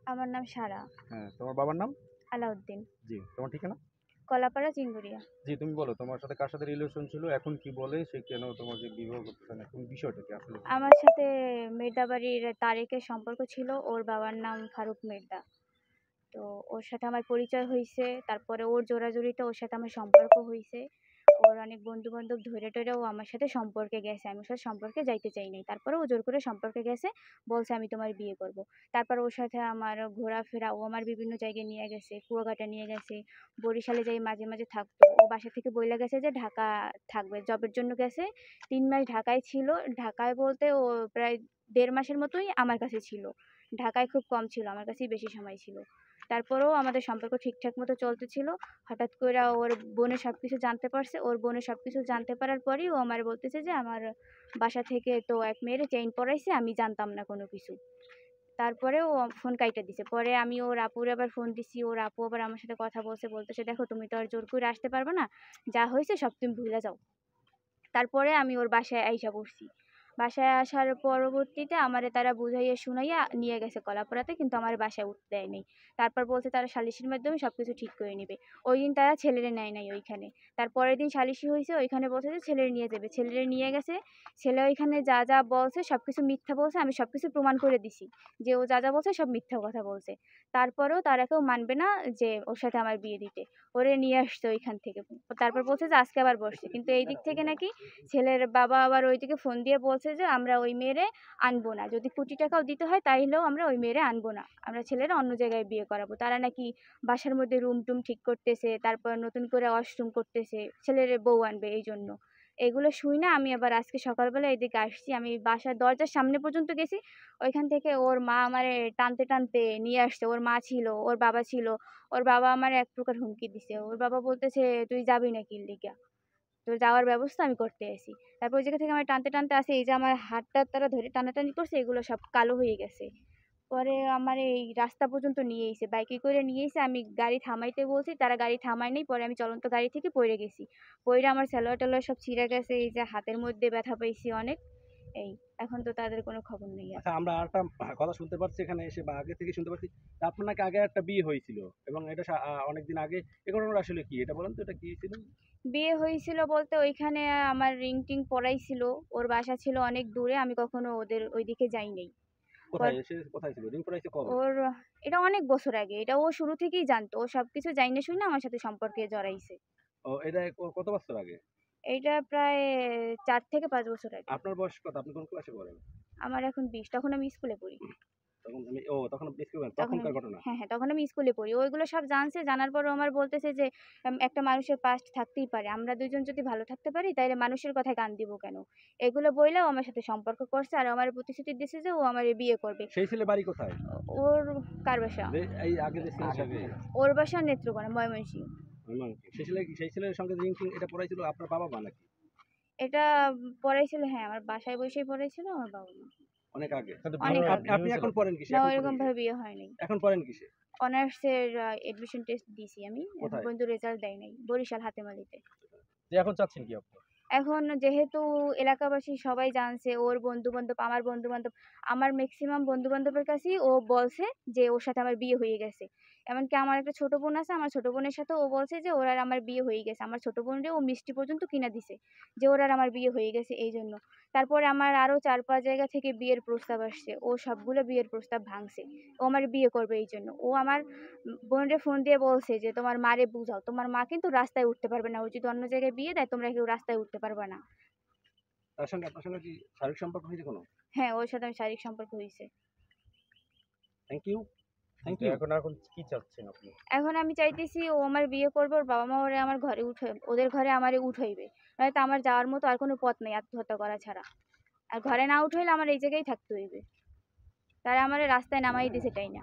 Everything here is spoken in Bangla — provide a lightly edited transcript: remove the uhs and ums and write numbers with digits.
আমার নাম সারা। হ্যাঁ, তোমার বাবার নাম? আলাউদ্দিন। জি। তোমার ঠিকানা? কলাপাড়া, চিঙ্গুরিয়া। জি, তুমি বলো তোমার সাথে কার সাথে রিলেশন ছিল? এখন কি বলে? সে কেন তোমাকে বিবাহ করতেছে না? কোন বিষয়টা কি আসলে? আমার সাথে মির্দাবাড়ির তারেকের সম্পর্ক ছিল। ওর বাবার নাম ফারুক মির্দা। তো ওর সাথে আমার পরিচয় হইছে। তারপরে ওর জোরাজুরিতে ওর সাথে আমার সম্পর্ক হইছে। ওর অনেক বন্ধু-বান্ধব ধইরা টইরা ও আমার সাথে সম্পর্কে গেছে। আমি ওর সাথে সম্পর্কে যাইতে চাই নাই। তারপরেও ও জোর করে সম্পর্কে গেছে। বলছে, "আমি তোমার বিয়ে করব।" তারপর ওর সাথে আমার ঘোরাফেরা, ও আমার বিভিন্ন জায়গায় নিয়ে গেছে। কুয়াকাটা নিয়ে গেছে। বরিশালে যাই মাঝে, মাঝে থাকতো। ও বাসা থেকে বইলা গেছে যে ঢাকা থাকবে। জবের জন্য গেছে। ৩ মাস ঢাকায় ছিল। ঢাকায় বলতে ও প্রায় ১.৫ মাসের মতোই আমার কাছে ছিল। ঢাকায় খুব কম ছিল। আমার কাছেই বেশি সময় ছিল। তারপরেও আমাদের সম্পর্ক ঠিকঠাক মতো চলতেছিল। হঠাৎ কইরা ওর বোনের সবকিছু জানতে পারছে। ওর বোনের সবকিছু জানতে পারার পরেই ও আমারে বলতেছে যে, "আমার বাসা থেকে তো এক মেয়েরে চেইন পড়াইছে, আমি জানতাম না কোনো কিছু।" তারপরে ও ফোন কাইটা দিছে। পরে আমি ওর আপুরে আবার ফোন দিছি। ওর আপু আবার আমার সাথে কথা বলছে। বলতেছে, "দেখো তুমি তো আর জোর কইরা আসতে পারবা না। যা হইছে সব তুমি ভুইলা যাও।" তারপরে আমি ওর বাসায় আইসা পড়ছি। বাসায় আসার পরবর্তীতে আমারে তারা বুঝাইয়া শুনাইয়া নিয়ে গেছে কলাপাড়াতে, কিন্তু আমার বাসায় উঠতে দেয় নাই। তারপর বলছে তারা সালিসির মাধ্যমে সবকিছু ঠিক করে নিবে। ওইদিন তারা ছেলেরে নেয় নাই ওইখানে। তার পরের দিন সালিসি হইছে, ওইখানে বলছে যে ছেলেরে নিয়ে যাবে। ছেলেরে নিয়ে গেছে। ছেলে ওইখানে যা, যা বলছে সবকিছু মিথ্যা বলছে। আমি সবকিছু প্রমাণ করে দিছি যে ও যা, যা বলছে সব মিথ্যা কথা বলছে। তারপরেও তারা কেউ মানবে না যে ওর সাথে আমার বিয়ে দিতে। ওরে নিয়ে আসছে ওইখান থেকে। তারপর বলছে যে আজকে আবার বসছে। কিন্তু এই দিক থেকে নাকি ছেলের বাবা আবার ওইদিকে ফোন দিয়ে বলছে যে আমরা ওই মেয়েরে আনবো না। যদি কোটি টাকাও দিতে হয় তাইলেও আমরা ওই মেয়েরে আনবো না। আমরা ছেলেরা অন্য জায়গায় বিয়ে করাবো। তারা নাকি বাসার মধ্যে রুম-টুম ঠিক করতেছে। তারপর নতুন করে ওয়াশরুম করতেছে। ছেলের বউ আনবে এইজন্য। এগুলো শুইনা আমি আবার আজকে সকালবেলা এদিকে আসছি। আমি বাসার দরজার সামনে পর্যন্ত গেছি। ওইখান থেকে ওর মা আমারে টানতে, টানতে নিয়ে আসছে। ওর মা ছিল, ওর বাবা ছিল। ওর বাবা আমারে এক প্রকার হুমকি দিছে। ওর বাবা বলতেছে, "তুই যাবি না কিল লিগা? তোর যাওয়ার ব্যবস্থা আমি করতে আছি।" তারপর ওই জায়গা থেকে আমার টানতে, টানতে আসে, এই যে আমার হাতটা তারা ধরে টানাটানি করছে, এগুলো সব কালো হয়ে গেছে। পরে আমার এই রাস্তা পর্যন্ত নিয়ে আইছে। বাইকে করে নিয়ে আইছে। আমি গাড়ি থামাইতে বলছি, তারা গাড়ি থামায় নাই। পরে আমি চলন্ত গাড়ি থেকে পইড়া গেছি। পইড়া আমার সালোয়ার-টালোয়ার সব ছিঁড়া গেছে। এই যে হাতের মধ্যে ব্যথা পাইছি অনেক। এই। এখন তো তাদের কোনো খবর নেই আর। আচ্ছা, আমরা আরেকটা কথা শুনতে পাচ্ছি এখানে এসে বা আগে থেকে শুনতে পাচ্ছি যে আপনার নাকি আগে একটা বিয়ে হয়েছিল এবং এটা অনেকদিন আগে। এই ঘটনাটা আসলে কি? এটা বলেন তো, এটা কি ছিল? বিয়ে হইছিল বলতে ওইখানে আমার রিং-টিং পড়াইছিল। ওর বাসা ছিল অনেক দূরে। আমি কখনো ওদের ওইদিকে যাই নাই। পর কোথায় ছিল? রিং পড়াইছে কবে? ওর এটা অনেক বছর আগে। এটা ও শুরু থেকেই জানতো। ও সবকিছু জাইনা শুইনা আমার সাথে সম্পর্কে জড়াইছে। ও, এটা কত বছর আগে? এইটা প্রায় ৪ থেকে ৫ বছর আগে। আপনার বয়স কত? আপনি কোন ক্লাসে পড়েন? আমার এখন ২০। তখন আমি স্কুলে পড়ি। তখন আপনি স্কুলে পড়েন। তখন তখনকার আমি ঘটনা। হ্যাঁ, হ্যাঁ, তখন আমি স্কুলে পড়ি। ওইগুলো সব জানছে। জানার পরেও আমার বলতেছে যে, একটা মানুষের পাস্ট থাকতেই পারে। আমরা ২ জন যদি ভালো থাকতে পারি তাইলে মানুষের কথায় কান দিব কেন?" এগুলো বইলা ও আমার সাথে সম্পর্ক করছে। আর আমারে প্রতিশ্রুতি দিছে যে ও আমারে বিয়ে করবে। সেই ছেলে বাড়ি কোথায়? ওর কার বাসা? এই আগে যে ছেলের সাথে ওর বাসা নেত্রকোনা, ময়মনসিংহ। সেই ছেলের সঙ্গে রিং টিং এটা পড়াইছিল আপনার বাবা মা নাকি? এটা পড়াইছিল, হ্যাঁ, আমার বাসায় বইসেই পড়াইছিল আমার বাবা-মা। অনেক আগে। কিন্তু অনেক বিয়ে আগে। বিয়ে আপনি হয়েছিল এখন তো? পড়েন কিসে? না, এখন পড়েন ওইরকম কিসে? ভাবে বিয়ে হয় নাই। এখন পড়েন কিসে? অনার্সের এডমিশন টেস্ট দিছি আমি। এখন কোথায়? পর্যন্ত রেজাল্ট দেয় নাই। বরিশাল হাতেমালিতে। যে এখন চাচ্ছেন কি আপনি? এখন যেহেতু এলাকাবাসী সবাই জানছে, ওর বন্ধু-বান্ধব, আমার বন্ধু-বান্ধব, আমার মেক্সিমাম বন্ধু-বান্ধবের কাছেই ও বলছে যে ওর সাথে আমার বিয়ে হয়ে গেছে। এমনকি আমার একটা ছোট বোন আছে, আমার ছোট বোনের সাথেও ও বলছে যে ওর আর আমার বিয়ে হয়ে গেছে। আমার ছোট বোনরে ও মিষ্টি পর্যন্ত কিনা দিছে যে ওর আর আমার বিয়ে হয়ে গেছে এইজন্য। তারপরে আমার আরো ৪-৫ জায়গা থেকে বিয়ের প্রস্তাব আসছে। ও সবগুলো বিয়ের প্রস্তাব ভাঙছে। ও আমার বিয়ে করবে এইজন্য। ও আমার বোনরে ফোন দিয়ে বলছে যে, "তোমার মারে বুঝাও। তোমার মা কিন্তু রাস্তায় উঠতে পারবে না। ও যদি অন্য জায়গায় বিয়ে দেয় তোমরা কেউ রাস্তায় উঠতে পারবা না।" আপনার সঙ্গে কি শারীরিক সম্পর্ক হয়েছে কোনো? হ্যাঁ, ওর সাথে আমার শারীরিক সম্পর্ক হইছে। Thank you. থ্যাংক কিন্তু ইউ। এখন কি চাচ্ছেন আপনি? এখন আমি চাইতেছি ও আমার বিয়ে করবে, ওর বাবা-মা ওরে আমার ঘরে ওদের ঘরে আমারে উঠাইবে। নয়তো আমার যাওয়ার মতো আর কোনো পথ নাই আত্মহত্যা করা ছাড়া। আর ঘরে না উঠাইলে আমার এই জায়গায় থাকতে হইবে। তারা আমারে রাস্তায় নামাই দিছে টাইনা।